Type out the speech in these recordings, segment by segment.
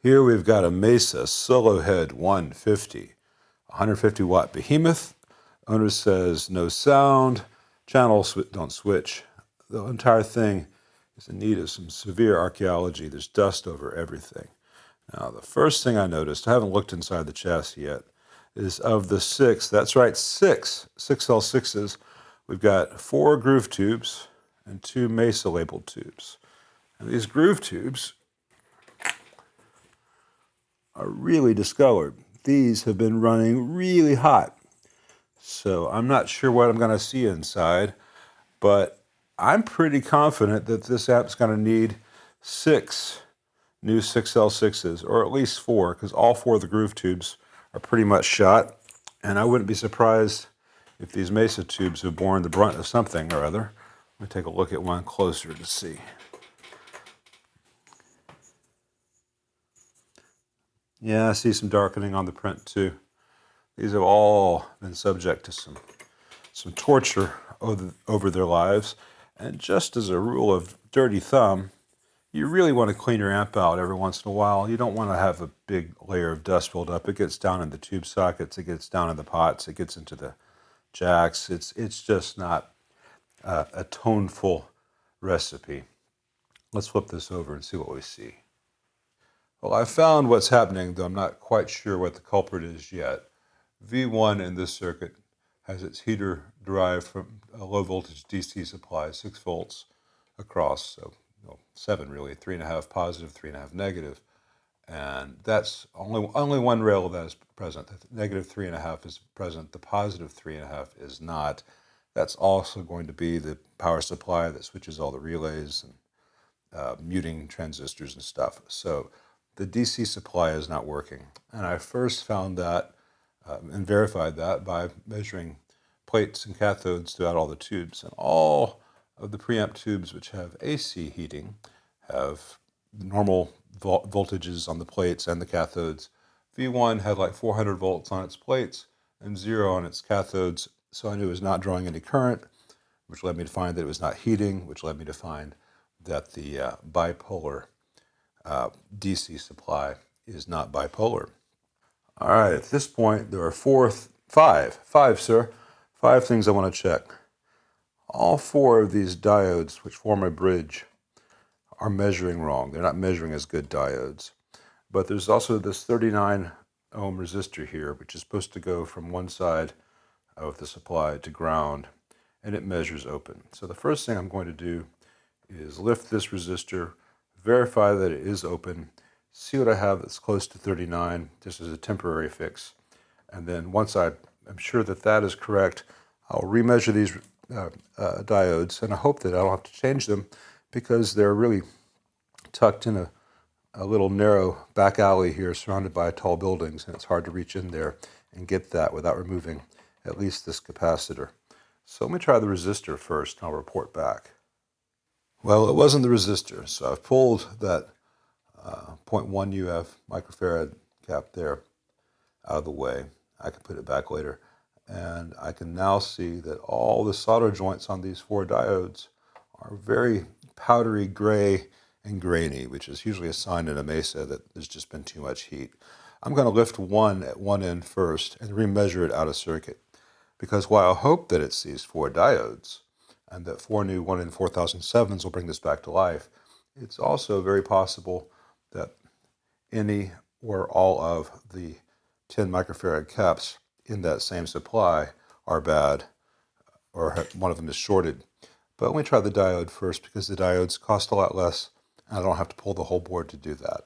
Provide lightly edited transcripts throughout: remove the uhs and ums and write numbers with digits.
Here we've got a Mesa Solo Head 150 watt behemoth. Owner says no sound, channels don't switch. The entire thing is in need of some severe archaeology. There's dust over everything. Now, the first thing I noticed, I haven't looked inside the chassis yet, is of the six, that's right, six 6L6s, we've got 4 groove tubes and 2 Mesa labeled tubes. And these groove tubes are really discolored. These have been running really hot. So I'm not sure what I'm going to see inside, but I'm pretty confident that this app's going to need 6 new 6L6s, or at least 4, because all 4 of the groove tubes are pretty much shot. And I wouldn't be surprised if these Mesa tubes have borne the brunt of something or other. Let me take a look at one closer to see. Yeah, I see some darkening on the print too. These have all been subject to some torture over their lives. And just as a rule of dirty thumb, you really want to clean your amp out every once in a while. You don't want to have a big layer of dust build up. It gets down in the tube sockets, it gets down in the pots, it gets into the jacks. It's just not a toneful recipe. Let's flip this over and see what we see. Well, I found what's happening, though I'm not quite sure what the culprit is yet. V1 in this circuit has its heater derived from a low voltage DC supply, 6 volts across, so 7 really, 3.5 positive, 3.5 negative. And that's only one rail of that is present. The negative 3.5 is present, the positive 3.5 is not. That's also going to be the power supply that switches all the relays and muting transistors and stuff. So the DC supply is not working. And I first found that and verified that by measuring plates and cathodes throughout all the tubes. And all of the preamp tubes which have AC heating have normal voltages on the plates and the cathodes. V1 had like 400 volts on its plates and 0 on its cathodes. So I knew it was not drawing any current, which led me to find that it was not heating, which led me to find that the bipolar DC supply is not bipolar. All right, at this point, there are five things I want to check. All 4 of these diodes, which form a bridge, are measuring wrong. They're not measuring as good diodes. But there's also this 39 ohm resistor here, which is supposed to go from one side of the supply to ground, and it measures open. So the first thing I'm going to do is lift this resistor, verify that it is open, see what I have that's close to 39, just as a temporary fix. And then once I'm sure that that is correct, I'll remeasure these diodes, and I hope that I don't have to change them because they're really tucked in a little narrow back alley here surrounded by tall buildings, and it's hard to reach in there and get that without removing at least this capacitor. So let me try the resistor first, and I'll report back. Well, it wasn't the resistor, so I've pulled that 0.1 UF microfarad cap there out of the way. I can put it back later. And I can now see that all the solder joints on these 4 diodes are very powdery gray and grainy, which is usually a sign in a Mesa that there's just been too much heat. I'm going to lift one at one end first and remeasure it out of circuit. Because while I hope that it's these 4 diodes, and that 4 new 1 in 4007s will bring this back to life, it's also very possible that any or all of the 10 microfarad caps in that same supply are bad, or one of them is shorted. But let me try the diode first, because the diodes cost a lot less, and I don't have to pull the whole board to do that.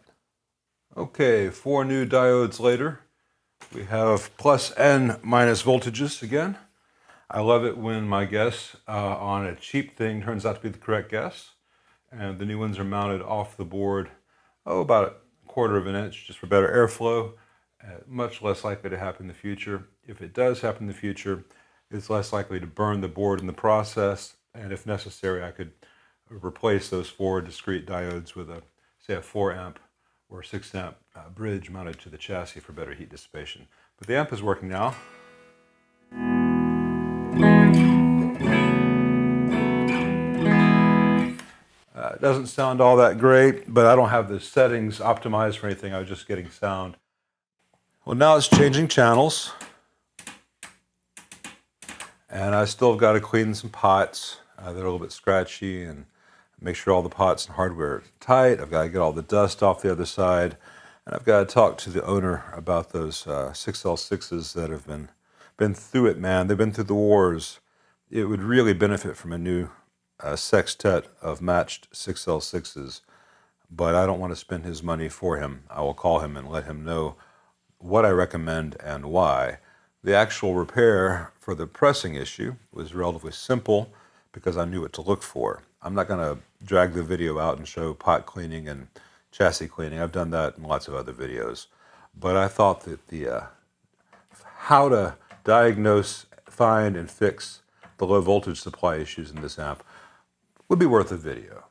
Okay, 4 new diodes later, we have plus and minus voltages again. I love it when my guess on a cheap thing turns out to be the correct guess. And the new ones are mounted off the board, about 1/4 of an inch, just for better airflow. Much less likely to happen in the future. If it does happen in the future, it's less likely to burn the board in the process. And if necessary, I could replace those 4 discrete diodes with say a 4 amp or 6 amp bridge mounted to the chassis for better heat dissipation. But the amp is working now. It doesn't sound all that great, but I don't have the settings optimized for anything. I was just getting sound. Well, now it's changing channels. And I still got to clean some pots that are a little bit scratchy and make sure all the pots and hardware are tight. I've got to get all the dust off the other side. And I've got to talk to the owner about those 6L6s that have been through it, man. They've been through the wars. It would really benefit from a new sextet of matched 6L6s, but I don't want to spend his money for him. I will call him and let him know what I recommend and why. The actual repair for the pressing issue was relatively simple because I knew what to look for. I'm not going to drag the video out and show pot cleaning and chassis cleaning. I've done that in lots of other videos. But I thought that the how to diagnose, find, and fix the low voltage supply issues in this amp would be worth a video.